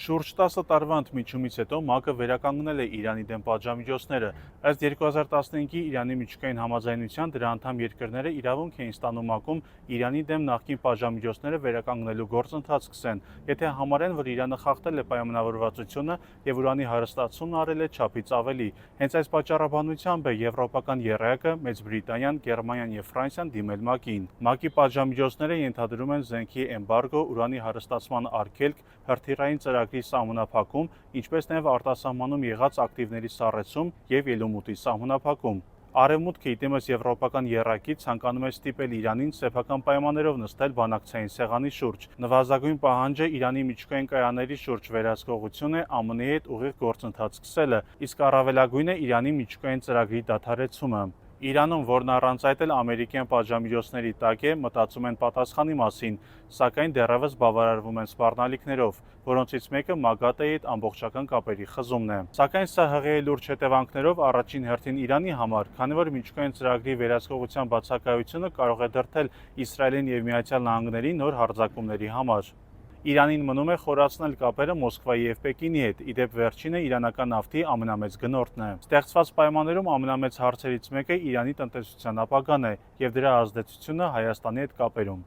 Շուրջ 10 տարվա ընդմիջումից հետո ՄԱԿ-ը վերականգնել է Իրանի դեմ պատժամիջոցները։ Ըստ 2015-ի Իրանի միջուկային համաձայնության դրա անդամ երկրները իրավունք էին ստանում ՄԱԿ-ում Իրանի դեմ նախկին պատժամիջոցները վերականգնելու գործընթաց սկսեն, եթե համարեն, որ Իրանը խախտել է պայմանավորվածությունը եւ ուրանի հարստացումն արել է չափից ավելի։ Հենց այս պատճառաբանությամբ է եվրոպական եռյակը, Մեծ Բրիտանիան, Գերմանիան եւ Ֆրանսիան դիմել ՄԱԿ-ին։ ՄԱԿ-ի պատժամիջոցները ենթադրում են զենքի էմբարգո, ուրանի հարստացման արգելք, հրթիռային ծրագրի սահմանափակում, ինչպես նաև արտասահմանում եղած ակտիվների սառեցում եւ ելումուտի սահմանափակում։ Արևմուտքը, ի դեմս եվրոպական եռակի, ցանկանում է ստիպել Իրանին սեփական պայմաններով նստել բանակցային սեղանի շուրջ։ Նվազագույն պահանջը Իրանի միջուկային կայանների շուրջ վերահսկողություն է ԱՄՆ-ի հետ ուղիղ գործընթաց սկսելը, իսկ առավելագույնը Իրանի միջուկային ծրագրի դադարեցումը։ Իրանում, որն առանց այդ էլ ամերիկյան պատժամիջոցների տակ է, մտածում են պատասխանի մասին, սակայն դեռևս բավարարվում են սպառնալիքներով, որոնցից մեկը ՄԱԳԱՏԷ-ի հետ ամբողջական կապերի խզումն է։ Սակայն սա հղի է լուրջ հետևանքներով առաջին հերթին Իրանի համար, քանի որ միջուկային ծրագրի վերահսկողության բացակայությունը կարող է դրդել Իսրայելին եւ Միացյալ Նահանգներին նոր հարձակումների համար։ Իրանին մնում է խորացնել կապերը Մոսկվայի եւ Պեկինի հետ, ի դեպ վերջինը իրանական նավթի ամենամեծ գնորդն է։ Ստեղծված պայմաններում ամենամեծ հարցերից մեկը Իրանի տնտեսության ապագան է եւ դրա ազդեցությունը Հայաստանի հետ կապերում։